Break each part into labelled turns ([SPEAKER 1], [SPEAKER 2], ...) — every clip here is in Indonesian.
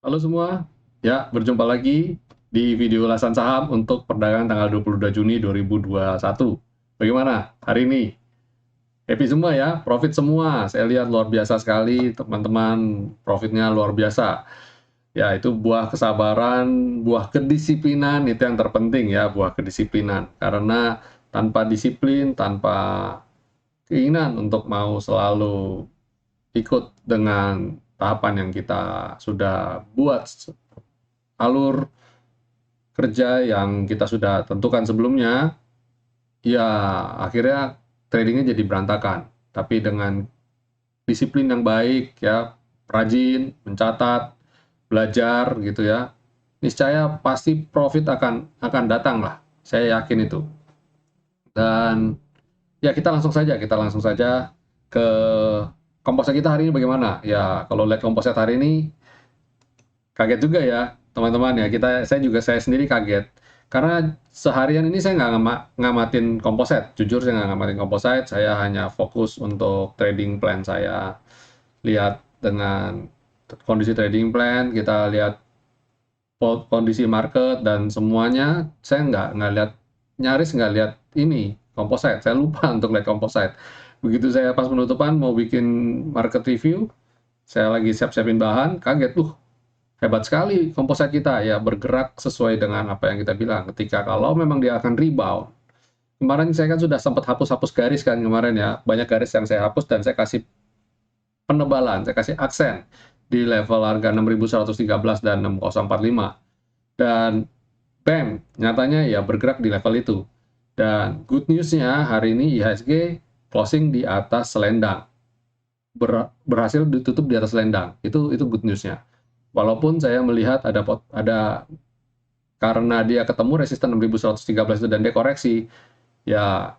[SPEAKER 1] Halo semua, ya berjumpa lagi di video ulasan saham untuk perdagangan tanggal 22 Juni 2021. Bagaimana hari ini? Happy semua ya, profit semua. Saya lihat luar biasa sekali teman-teman, profitnya luar biasa. Ya itu buah kesabaran, buah kedisiplinan itu yang terpenting ya, buah kedisiplinan. Karena tanpa disiplin, tanpa keinginan untuk mau selalu ikut dengan tahapan yang kita sudah buat, alur kerja yang kita sudah tentukan sebelumnya, ya akhirnya tradingnya jadi berantakan. Tapi dengan disiplin yang baik ya, rajin, mencatat, belajar gitu ya, niscaya pasti profit akan datang lah. Saya yakin itu. Dan ya kita langsung saja ke komposit kita hari ini bagaimana? Ya kalau lihat komposit hari ini kaget juga ya teman-teman ya, saya sendiri kaget karena seharian ini saya nggak ngamatin komposit, jujur saya nggak ngamatin komposit, saya hanya fokus untuk trading plan. Saya lihat dengan kondisi trading plan, kita lihat kondisi market dan semuanya. Saya nyaris nggak lihat ini komposit, saya lupa untuk lihat komposit. Begitu saya pas penutupan mau bikin market review, saya lagi siap-siapin bahan, kaget, hebat sekali komposit kita ya, bergerak sesuai dengan apa yang kita bilang. Ketika kalau memang dia akan rebound, kemarin saya kan sudah sempat hapus-hapus garis kan kemarin ya, banyak garis yang saya hapus dan saya kasih penebalan, saya kasih aksen di level harga 6.113 dan 6.045, dan bam, nyatanya ya bergerak di level itu. Dan good newsnya hari ini IHSG closing di atas selendang, berhasil ditutup di atas selendang, itu good newsnya. Walaupun saya melihat ada karena dia ketemu resisten 6.113 itu dan dia koreksi, ya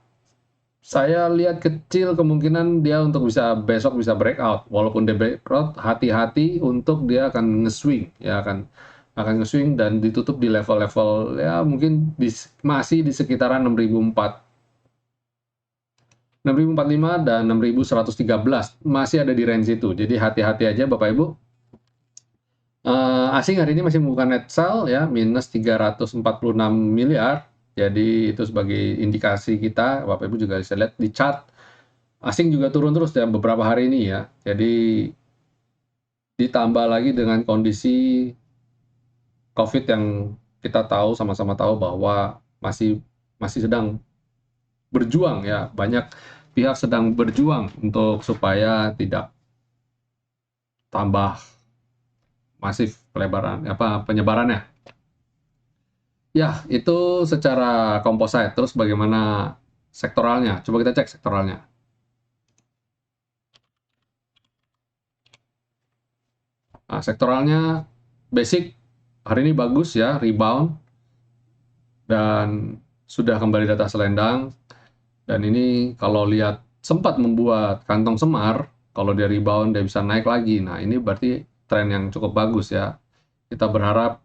[SPEAKER 1] saya lihat kecil kemungkinan dia untuk besok bisa breakout. Walaupun dia breakout, hati-hati untuk dia akan nge-swing, ya akan nge-swing dan ditutup di level-level ya mungkin masih di sekitaran 6.045 dan 6.113, masih ada di range itu. Jadi hati-hati aja Bapak Ibu. Asing hari ini masih membuka net sell ya, minus 346 miliar. Jadi itu sebagai indikasi kita, Bapak Ibu juga bisa lihat di chart. Asing juga turun terus dalam beberapa hari ini ya. Jadi ditambah lagi dengan kondisi COVID yang kita tahu, sama-sama tahu bahwa masih sedang berjuang ya. Banyak pihak sedang berjuang untuk supaya tidak tambah masif penyebarannya. Ya, itu secara komposit. Terus bagaimana sektoralnya? Coba kita cek sektoralnya. Nah, sektoralnya basic hari ini bagus ya, rebound dan sudah kembali di atas selendang. Dan ini kalau lihat sempat membuat kantong semar, kalau dia rebound dia bisa naik lagi. Nah, ini berarti tren yang cukup bagus ya. Kita berharap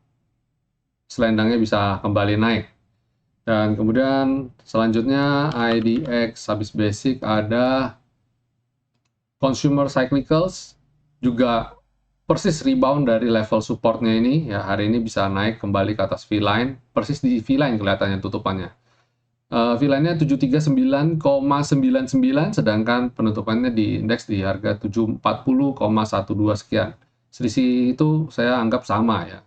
[SPEAKER 1] selendangnya bisa kembali naik. Dan kemudian selanjutnya IDX habis basic ada consumer cyclicals juga persis rebound dari level supportnya ini ya, hari ini bisa naik kembali ke atas V-line, persis di V-line kelihatannya tutupannya. V-line-nya 739,99, sedangkan penutupannya di indeks di harga 740,12 sekian. Selisih itu saya anggap sama ya.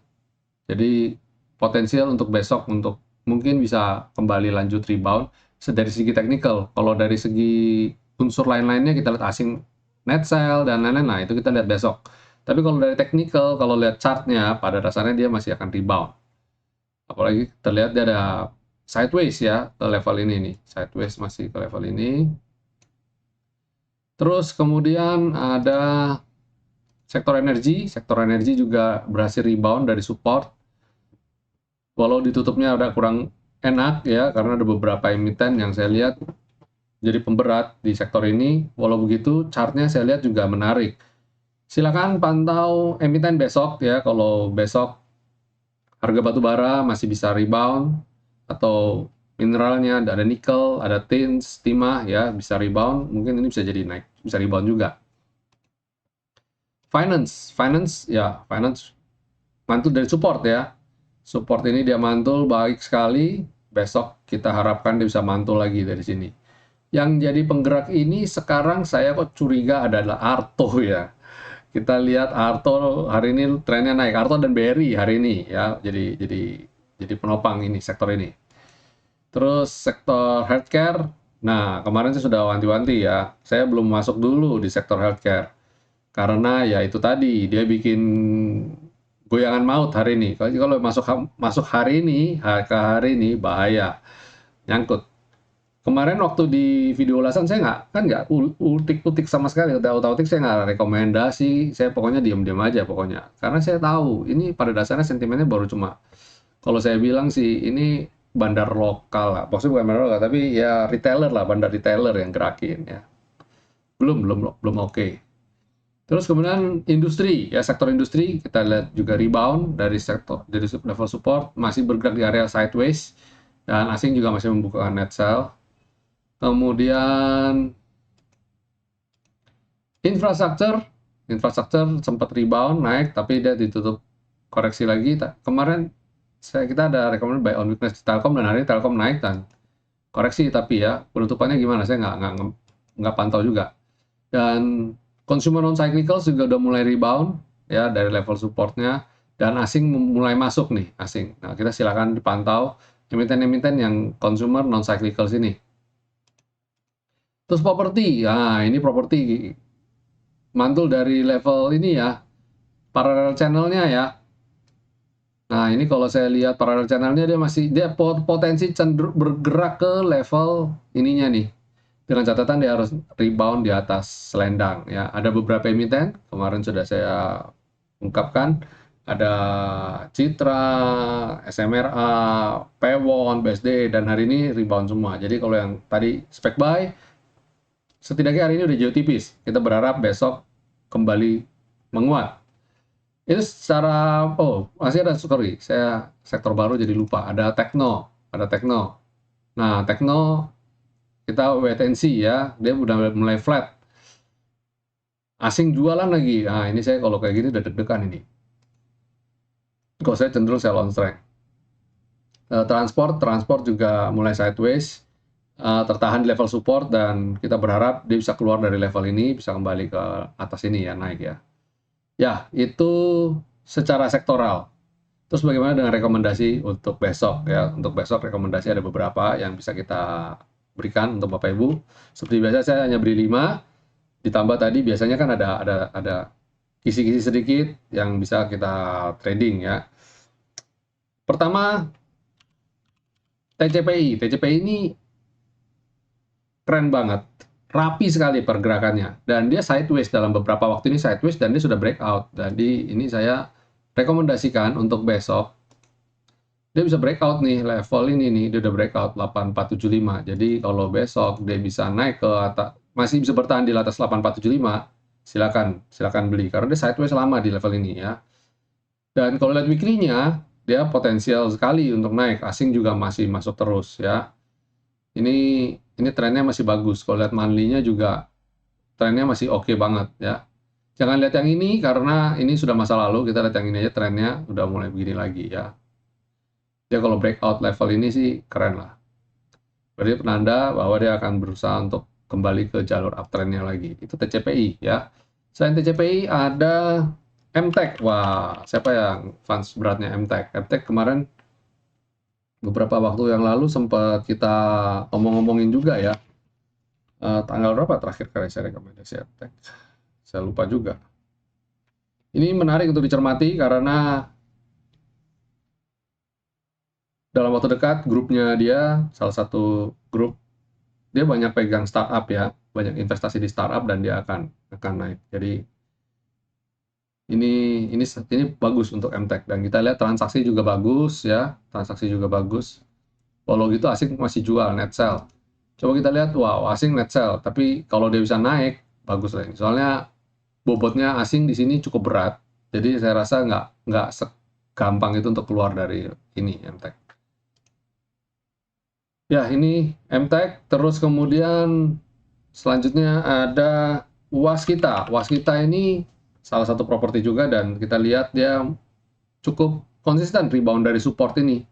[SPEAKER 1] Jadi potensial untuk besok untuk mungkin bisa kembali lanjut rebound dari segi technical. Kalau dari segi unsur lain-lainnya kita lihat asing net sell dan lain-lain, nah itu kita lihat besok. Tapi kalau dari technical, kalau lihat chartnya pada dasarnya dia masih akan rebound. Apalagi terlihat dia ada sideways ya ke level ini nih, sideways masih ke level ini. Terus kemudian ada sektor energi juga berhasil rebound dari support. Walau ditutupnya ada kurang enak ya, karena ada beberapa emiten yang saya lihat jadi pemberat di sektor ini. Walau begitu, chartnya saya lihat juga menarik. Silakan pantau emiten besok ya, kalau besok harga batu bara masih bisa rebound, atau mineralnya ada nikel, ada tin, timah ya, bisa rebound, mungkin ini bisa jadi naik, bisa rebound juga. Finance mantul dari support ya. Support ini dia mantul baik sekali. Besok kita harapkan dia bisa mantul lagi dari sini. Yang jadi penggerak ini sekarang saya kok curiga adalah Arto ya. Kita lihat Arto hari ini trennya naik. Arto dan BRI hari ini ya. Jadi penopang ini sektor ini. Terus sektor healthcare. Nah, kemarin saya sudah wanti-wanti ya. Saya belum masuk dulu di sektor healthcare. Karena ya itu tadi, dia bikin goyangan maut hari ini. Kalau masuk hari ini, ke hari ini bahaya. Nyangkut. Kemarin waktu di video ulasan saya nggak utik-utik sama sekali, utik saya nggak rekomendasi, saya pokoknya diam-diam aja pokoknya. Karena saya tahu ini pada dasarnya sentimennya baru cuma, kalau saya bilang sih ini bandar lokal lah, maksudnya bukan bandar lokal tapi ya retailer lah, bandar retailer yang gerakin ya. Belum oke. Terus kemudian industri ya, sektor industri kita lihat juga rebound dari level support, masih bergerak di area sideways dan asing juga masih membuka net sell. Kemudian infrastruktur sempat rebound naik tapi dia ditutup koreksi lagi. Kemarin kita ada rekomendasi buy on weakness di Telkom dan hari ini Telkom naik dan koreksi, tapi ya penutupannya gimana saya nggak pantau juga. Dan consumer non cyclical juga udah mulai rebound ya dari level supportnya, dan asing mulai masuk nih, asing. Nah, kita silakan dipantau emiten-emiten yang consumer non cyclical sini. Terus properti, nah ini properti mantul dari level ini ya, parallel channelnya ya. Nah ini kalau saya lihat parallel channelnya dia potensi cenderung bergerak ke level ininya nih. Dengan catatan dia harus rebound di atas selendang ya. Ada beberapa emiten kemarin sudah saya ungkapkan, ada Citra, SMRA, Pewon, BSD, dan hari ini rebound semua. Jadi kalau yang tadi spek buy, setidaknya hari ini udah jauh tipis. Kita berharap besok kembali menguat. Itu secara, masih ada, sorry, saya sektor baru jadi lupa. Ada Tekno. Nah, Tekno kita wait and see ya, dia udah mulai flat. Asing jualan lagi. Nah, ini saya kalau kayak gini udah deg-degan ini. Kalau saya cenderung sell on strength. Transport juga mulai sideways, tertahan di level support, dan kita berharap dia bisa keluar dari level ini, bisa kembali ke atas ini ya, naik ya. Ya, itu secara sektoral. Terus bagaimana dengan rekomendasi untuk besok ya? Untuk besok rekomendasi ada beberapa yang bisa kita berikan untuk Bapak Ibu. Seperti biasa saya hanya beri 5, ditambah tadi biasanya kan ada kisi-kisi sedikit yang bisa kita trading ya. Pertama, TCPI. TCPI ini keren banget, rapi sekali pergerakannya, dan dia sideways dalam beberapa waktu ini, sideways, dan dia sudah breakout. Jadi ini saya rekomendasikan untuk besok dia bisa breakout nih, level ini nih dia udah breakout 8475. Jadi kalau besok dia bisa naik ke atas, masih bisa bertahan di atas 8475, silakan beli karena dia sideways lama di level ini ya. Dan kalau lihat weekly-nya, dia potensial sekali untuk naik. Asing juga masih masuk terus ya. Ini trennya masih bagus. Kalau lihat monthly-nya juga trennya masih oke banget ya. Jangan lihat yang ini karena ini sudah masa lalu. Kita lihat yang ini aja, trennya udah mulai begini lagi ya. Dia kalau breakout level ini sih keren lah. Berarti penanda bahwa dia akan berusaha untuk kembali ke jalur uptrendnya lagi. Itu TCPI ya. Selain TCPI ada MTEK. Wah, siapa yang fans beratnya MTEK? MTEK kemarin beberapa waktu yang lalu sempat kita omong-omongin juga ya. Tanggal berapa terakhir kali saya rekomendasi MTEK? Saya lupa juga. Ini menarik untuk dicermati karena dalam waktu dekat grupnya dia, salah satu grup, dia banyak pegang startup ya, banyak investasi di startup dan dia akan naik. Jadi ini bagus untuk MTEK, dan kita lihat transaksi juga bagus ya, Walau gitu asing masih jual net sell. Coba kita lihat, wow, asing net sell, tapi kalau dia bisa naik bagus lah ini. Soalnya bobotnya asing di sini cukup berat. Jadi saya rasa nggak segampang itu untuk keluar dari ini MTEK. Ya, ini MTEK. Terus kemudian selanjutnya ada Waskita. Waskita ini salah satu properti juga, dan kita lihat dia cukup konsisten rebound dari support ini.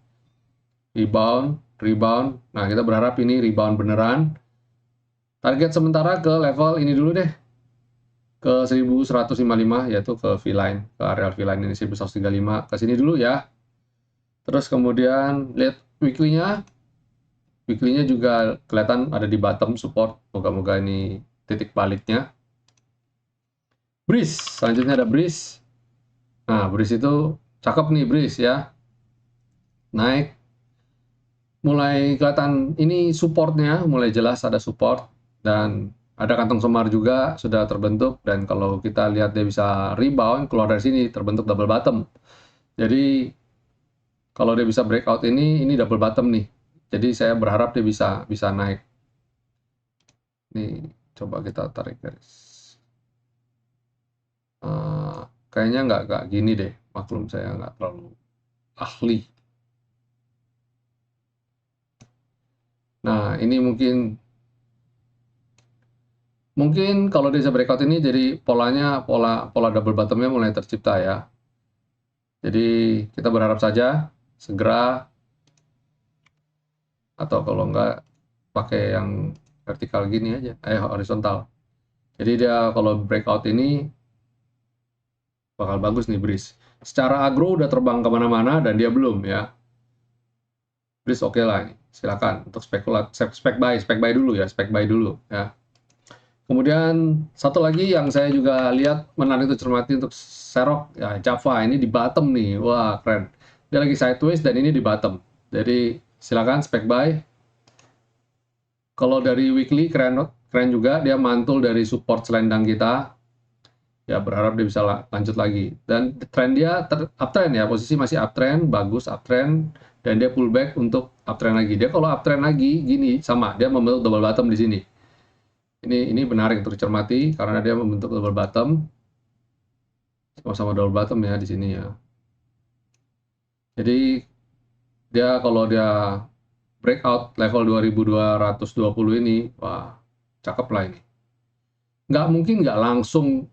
[SPEAKER 1] Rebound. Nah, kita berharap ini rebound beneran. Target sementara ke level ini dulu deh. Ke 1155, yaitu ke V-line, ke area V-line ini 1135. Ke sini dulu ya. Terus kemudian lihat weekly-nya. Weekly-nya juga kelihatan ada di bottom support. Moga-moga ini titik baliknya. Breeze, selanjutnya ada Breeze. Nah, Breeze itu cakep nih Breeze ya. Naik. Mulai kelihatan ini supportnya, mulai jelas ada support. Dan ada kantong semar juga sudah terbentuk. Dan kalau kita lihat dia bisa rebound, keluar dari sini terbentuk double bottom. Jadi kalau dia bisa breakout ini double bottom nih. Jadi saya berharap dia bisa naik. Nih, coba kita tarik garis. Kayaknya nggak gini deh. Maklum saya nggak terlalu ahli. Nah, ini mungkin kalau dia bisa breakout ini jadi pola double bottomnya mulai tercipta ya. Jadi kita berharap saja segera, atau kalau enggak pakai yang vertikal gini aja, horizontal. Jadi dia kalau breakout ini bakal bagus nih Breeze. Secara agro udah terbang kemana-mana dan dia belum ya. Breeze oke lah, silakan untuk spek buy dulu ya. Kemudian satu lagi yang saya juga lihat menarik untuk cermati untuk Serok ya, Java ini di bottom nih, wah keren. Dia lagi sideways dan ini di bottom. Jadi silakan spek buy. Kalau dari weekly keren juga, dia mantul dari support selendang kita. Ya berharap dia bisa lanjut lagi. Dan tren dia uptrend ya, posisi masih uptrend, bagus uptrend, dan dia pullback untuk uptrend lagi. Dia kalau uptrend lagi gini sama, dia membentuk double bottom di sini. Ini menarik untuk dicermati karena dia membentuk double bottom. Sama-sama double bottom ya di sini ya. Jadi dia kalau dia breakout level 2220 ini, wah cakep lah ini. Nggak langsung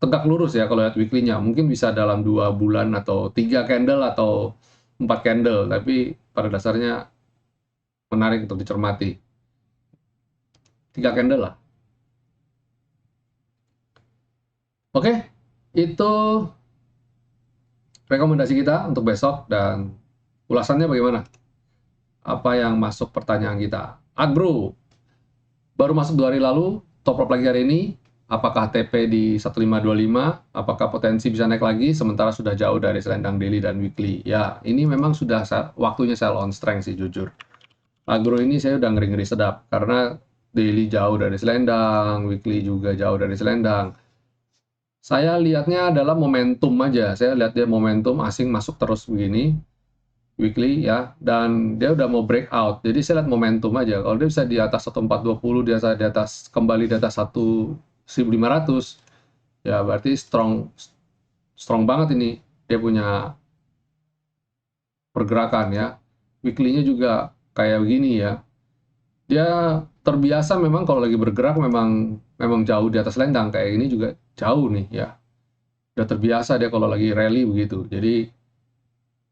[SPEAKER 1] tegak lurus ya kalau lihat weekly-nya. Mungkin bisa dalam 2 bulan atau 3 candle atau 4 candle, tapi pada dasarnya menarik untuk dicermati. 3 candle lah. Oke, itu rekomendasi kita untuk besok dan ulasannya bagaimana? Apa yang masuk pertanyaan kita? Agro, baru masuk 2 hari lalu, top up lagi hari ini. Apakah TP di 1525? Apakah potensi bisa naik lagi sementara sudah jauh dari selendang daily dan weekly? Ya, ini memang sudah waktunya sell on strength sih jujur. Agro ini saya udah ngeri-ngeri sedap karena daily jauh dari selendang, weekly juga jauh dari selendang. Saya lihatnya adalah momentum aja. Saya lihat dia momentum asing masuk terus begini weekly ya, dan dia udah mau breakout. Jadi saya lihat momentum aja. Kalau dia bisa di atas 1420, dia di atas kembali di atas 1500, ya berarti strong banget ini. Dia punya pergerakan ya. Weekly-nya juga kayak begini ya. Dia terbiasa memang kalau lagi bergerak memang jauh di atas selendang, kayak ini juga jauh nih ya. Udah terbiasa dia kalau lagi rally begitu. Jadi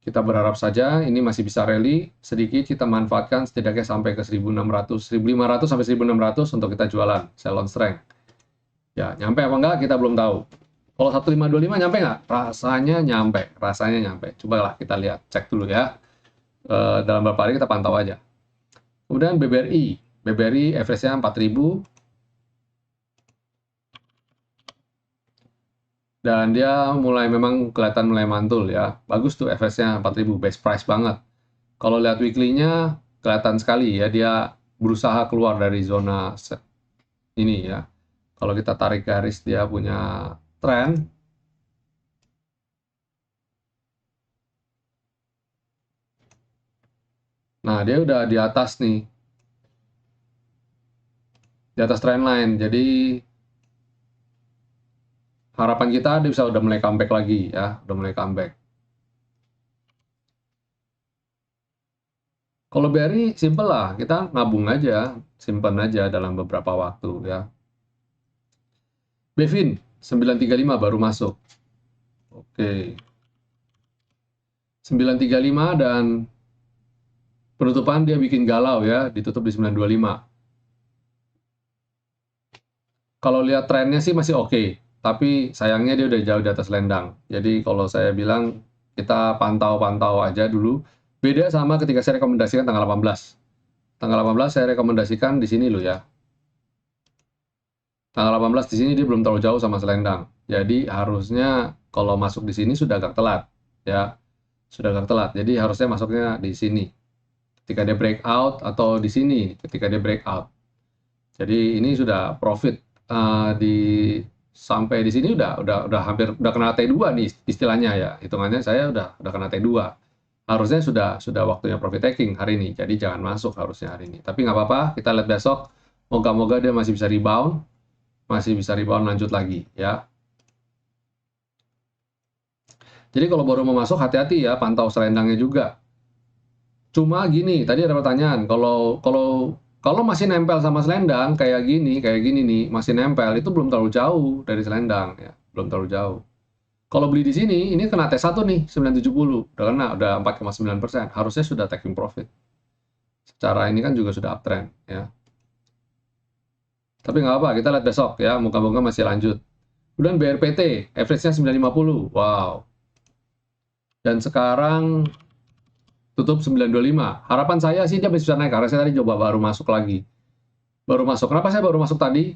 [SPEAKER 1] kita berharap saja ini masih bisa rally sedikit, kita manfaatkan setidaknya sampai ke 1600, 1500 sampai 1600 untuk kita jualan sell on strength. Ya, nyampe apa enggak kita belum tahu. Kalau 1525 nyampe nggak? Rasanya nyampe. Cobalah kita lihat, cek dulu ya. Dalam beberapa hari kita pantau aja. Kemudian BBRI average-nya 4000. Dan dia memang kelihatan mulai mantul ya. Bagus tuh average-nya 4000, best price banget. Kalau lihat weekly-nya kelihatan sekali ya, dia berusaha keluar dari zona ini ya. Kalau kita tarik garis dia punya tren. Nah, dia udah di atas nih. Di atas trend line. Jadi harapan kita dia udah mulai comeback lagi ya, udah mulai comeback. Kalau BRI simple lah, kita nabung aja, simpan aja dalam beberapa waktu ya. Bevin 935 baru masuk. Oke. 935 dan penutupan dia bikin galau ya, ditutup di 925. Kalau lihat trennya sih masih oke, tapi sayangnya dia udah jauh di atas lendang. Jadi kalau saya bilang kita pantau-pantau aja dulu. Beda sama ketika saya rekomendasikan tanggal 18. Tanggal 18 saya rekomendasikan di sini loh ya. Tanggal 18 di sini dia belum terlalu jauh sama selendang. Jadi harusnya kalau masuk di sini sudah agak telat ya. Sudah agak telat. Jadi harusnya masuknya di sini. Ketika dia breakout atau di sini ketika dia breakout. Jadi ini sudah profit di sampai di sini udah hampir udah kena T2 nih istilahnya ya. Hitungannya saya udah kena T2. Harusnya sudah waktunya profit taking hari ini. Jadi jangan masuk harusnya hari ini. Tapi nggak apa-apa, kita lihat besok. Moga-moga dia masih bisa rebound. Masih bisa rebound lanjut lagi ya. Jadi kalau baru mau masuk hati-hati ya, pantau selendangnya juga. Cuma gini, tadi ada pertanyaan, kalau masih nempel sama selendang kayak gini nih, masih nempel itu belum terlalu jauh dari selendang ya, belum terlalu jauh. Kalau beli di sini, ini kena T1 nih, 970, udah kena, udah 4,9%, harusnya sudah taking profit. Secara ini kan juga sudah uptrend ya. Tapi nggak apa, kita lihat besok ya, moga-moga masih lanjut. Kemudian BRPT, average-nya 950, wow. Dan sekarang tutup 925. Harapan saya sih dia bisa naik, karena saya tadi coba baru masuk lagi. Baru masuk. Kenapa saya baru masuk tadi?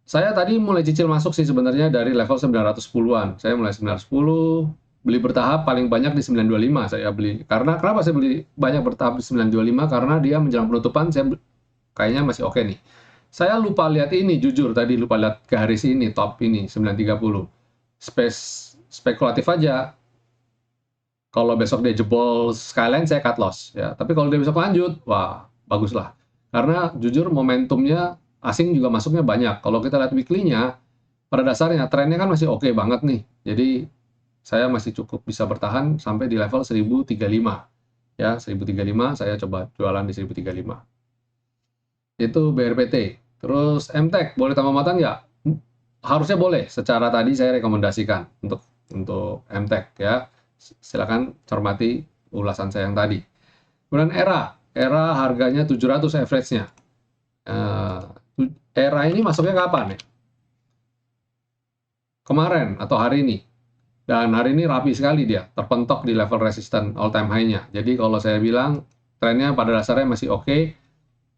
[SPEAKER 1] Saya tadi mulai cicil masuk sih sebenarnya dari level 910-an. Saya mulai 910, beli bertahap paling banyak di 925 saya beli. Karena kenapa saya beli banyak bertahap di 925? Karena dia menjelang penutupan saya kayaknya masih oke nih. Saya lupa lihat ini, jujur tadi lupa lihat garis ini, top ini 930. Spekulatif aja. Kalau besok dia jebol skyline saya cut loss ya. Tapi kalau dia besok lanjut, wah bagus lah. Karena jujur momentumnya asing juga masuknya banyak. Kalau kita lihat weekly-nya, pada dasarnya trennya kan masih oke banget nih. Jadi saya masih cukup bisa bertahan sampai di level 1035. Ya, 1035 saya coba jualan di 1035. Itu BRPT. Terus MTEK boleh tambah mata nggak? Harusnya boleh. Secara tadi saya rekomendasikan untuk MTEK ya. Silakan cermati ulasan saya yang tadi. Kemudian era harganya 700 average-nya. Era ini masuknya kapan ya? Kemarin atau hari ini. Dan hari ini rapi sekali dia, terpentok di level resisten all time high-nya. Jadi kalau saya bilang trennya pada dasarnya masih oke.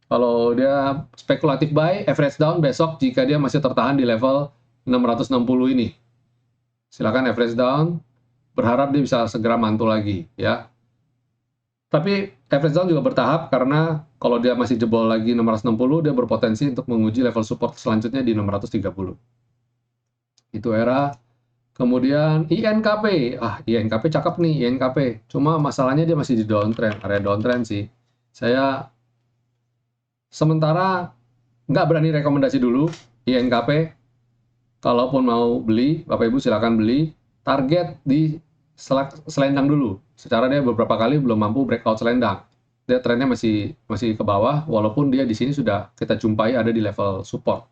[SPEAKER 1] Kalau dia spekulatif buy, average down besok jika dia masih tertahan di level 660 ini. Silakan average down, berharap dia bisa segera mantul lagi ya. Tapi average down juga bertahap karena kalau dia masih jebol lagi 660 dia berpotensi untuk menguji level support selanjutnya di 630. Itu era. Kemudian INKP. INKP cakep nih INKP. Cuma masalahnya dia masih di downtrend, area downtrend sih. Saya sementara nggak berani rekomendasi dulu INKP. Kalaupun mau beli, Bapak Ibu silakan beli. Target di selendang dulu. Secara dia beberapa kali belum mampu breakout selendang. Dia trennya masih ke bawah, walaupun dia di sini sudah kita jumpai ada di level support.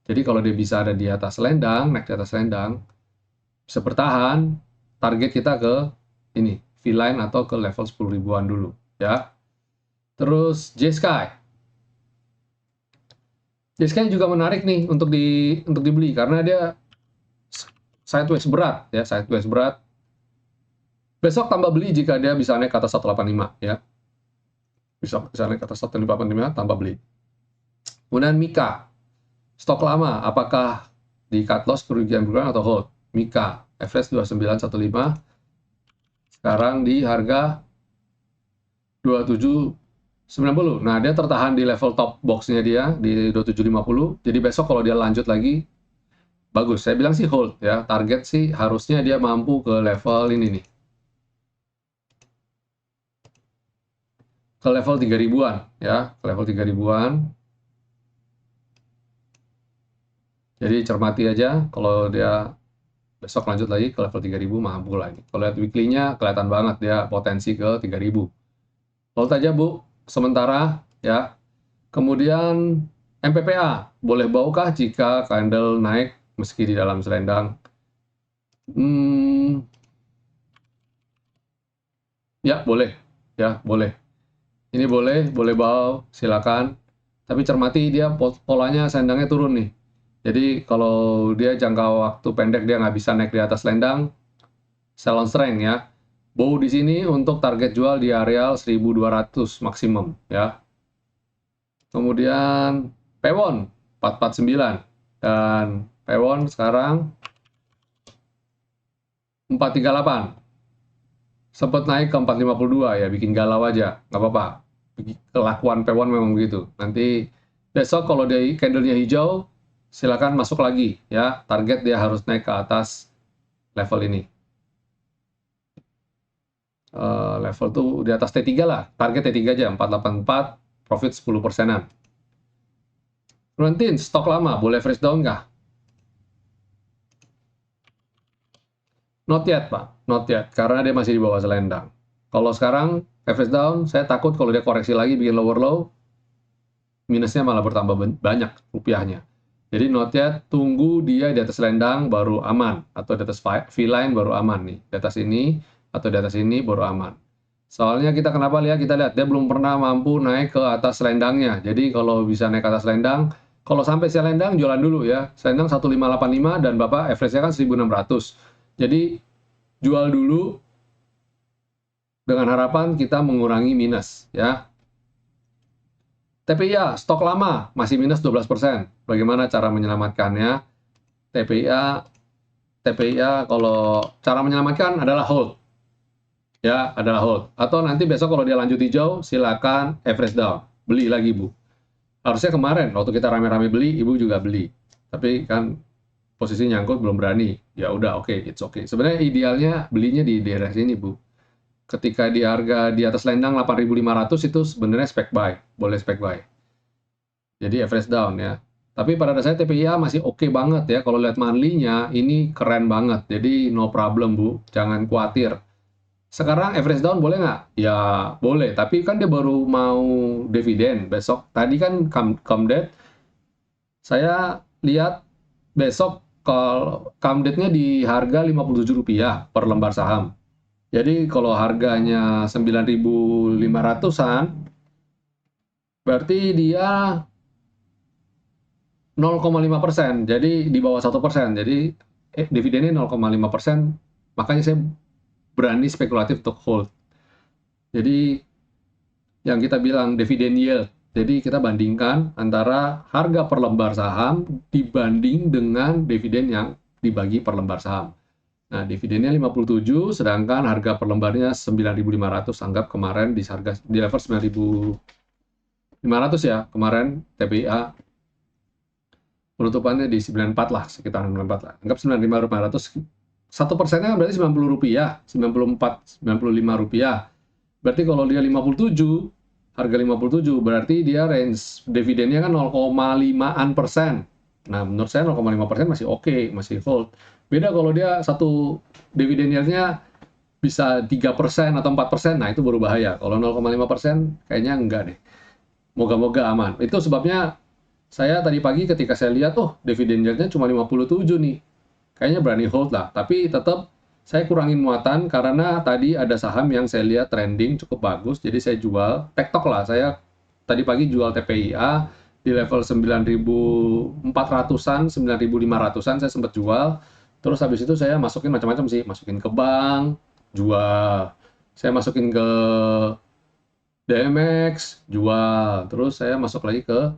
[SPEAKER 1] Jadi kalau dia bisa ada di atas selendang, naik di atas selendang, bisa bertahan, target kita ke ini, V-line atau ke level 10 ribuan dulu ya. Terus J-Sky. J-Sky juga menarik nih untuk dibeli karena dia sideways berat ya, sideways berat. Besok tambah beli jika dia bisa naik ke atas 185 ya. Bisa naik ke atas 185 tambah beli. Kemudian Mika. Stok lama, apakah di cut loss kerugian bulan atau hold? Mika, average 2915. Sekarang di harga 2790. Nah, dia tertahan di level top box-nya dia di 2750. Jadi besok kalau dia lanjut lagi bagus. Saya bilang sih hold ya. Target sih harusnya dia mampu ke level ini nih. Ke level 3000-an ya, ke level 3000-an. Jadi cermati aja kalau dia besok lanjut lagi ke level 3000 mampu lah ini. Kalau lihat weekly-nya kelihatan banget dia potensi ke 3000. Hold aja Bu, sementara ya. Kemudian MPPA, boleh baukah jika candle naik meski di dalam selendang? Ya, boleh. Ya, boleh. Ini boleh bawa, silakan. Tapi cermati dia polanya sendangnya turun nih. Jadi kalau dia jangka waktu pendek dia nggak bisa naik di atas selendang, sell on strength ya. Bow di sini untuk target jual di areal 1200 maksimum ya. Kemudian pewon 449 dan pewon sekarang 438. Sempat naik ke 452 ya, bikin galau aja, nggak apa-apa. Kelakuan pewon memang begitu. Nanti besok kalau dia candlenya hijau, silakan masuk lagi ya. Target dia harus naik ke atas level ini. Level tuh di atas T3 lah. Target T3 aja, 484, profit 10%-an. Valentin, stok lama, boleh fresh down nggak? Not yet, Pak. Not yet, karena dia masih di bawah selendang. Kalau sekarang, average down, saya takut kalau dia koreksi lagi, bikin lower low, minusnya malah bertambah banyak rupiahnya. Jadi not yet, tunggu dia di atas selendang baru aman, atau di atas V-line baru aman nih. Di atas ini, atau di atas ini baru aman. Soalnya kita kenapa lihat, kita lihat dia belum pernah mampu naik ke atas selendangnya. Jadi kalau bisa naik ke atas selendang, kalau sampai selendang jualan dulu ya. Selendang 1585 dan Bapak average-nya kan 1600. Jadi jual dulu dengan harapan kita mengurangi minus ya. TPIA stok lama masih minus 12%. Bagaimana cara menyelamatkannya? TPIA kalau cara menyelamatkan adalah hold. Ya, adalah hold. Atau nanti besok kalau dia lanjut hijau, silakan average down. Beli lagi, Bu. Harusnya kemarin waktu kita rame-rame beli, Ibu juga beli. Tapi kan posisi nyangkut belum berani. Ya udah, oke, it's okay. Sebenarnya idealnya belinya di daerah sini, Bu. Ketika di harga di atas lendang 8.500 itu sebenarnya spec buy, boleh spec buy. Jadi average down ya. Tapi pada dasarnya TPIA masih oke banget ya. Kalau lihat monthly-nya ini keren banget. Jadi no problem, Bu. Jangan khawatir. Sekarang average down boleh nggak? Ya boleh, tapi kan dia baru mau dividen besok. Tadi kan come date, saya lihat besok kalau come date-nya di harga Rp57 per lembar saham. Jadi kalau harganya 9.500-an, berarti dia 0,5%. Jadi di bawah 1%. Jadi dividennya 0,5%. Makanya saya berani spekulatif untuk hold. Jadi yang kita bilang dividen yield. Jadi kita bandingkan antara harga per lembar saham dibanding dengan dividen yang dibagi per lembar saham. Nah, dividennya 57, sedangkan harga per lembarnya 9.500. Anggap kemarin di harga di level 9.500 ya, kemarin TPIA penutupannya di 94 lah, sekitar 94 lah. Anggap 9.500, 1%-nya berarti 90 rupiah, 94, 95 rupiah. Berarti kalau dia 57, harga 57, berarti dia range dividennya kan 0,5%. Nah, menurut saya 0,5% masih oke, masih hold. Beda kalau dia satu dividennya bisa 3% atau 4%, nah itu baru bahaya. Kalau 0,5% kayaknya enggak deh. Moga-moga aman. Itu sebabnya saya tadi pagi ketika saya lihat, oh dividen yieldnya cuma 57 nih. Kayaknya berani hold lah. Tapi tetap saya kurangin muatan karena tadi ada saham yang saya lihat trending cukup bagus. Jadi saya jual, tektok lah. Saya tadi pagi jual TPIA di level 9.400-an, 9.500-an saya sempat jual. Terus habis itu saya masukin macam-macam sih. Masukin ke bank, jual. Saya masukin ke DMX, jual. Terus saya masuk lagi ke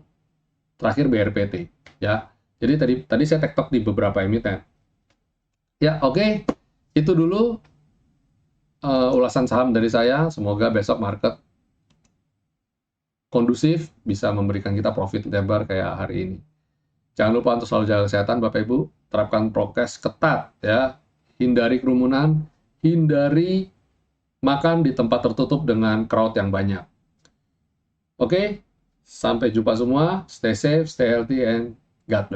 [SPEAKER 1] terakhir BRPT ya. Jadi tadi saya tektok di beberapa emiten. Ya, oke. Itu dulu ulasan saham dari saya. Semoga besok market kondusif, bisa memberikan kita profit lebar kayak hari ini. Jangan lupa untuk selalu jaga kesehatan, Bapak Ibu. Terapkan prokes ketat ya. Hindari kerumunan, hindari makan di tempat tertutup dengan crowd yang banyak. Oke, sampai jumpa semua. Stay safe, stay healthy, and God bless.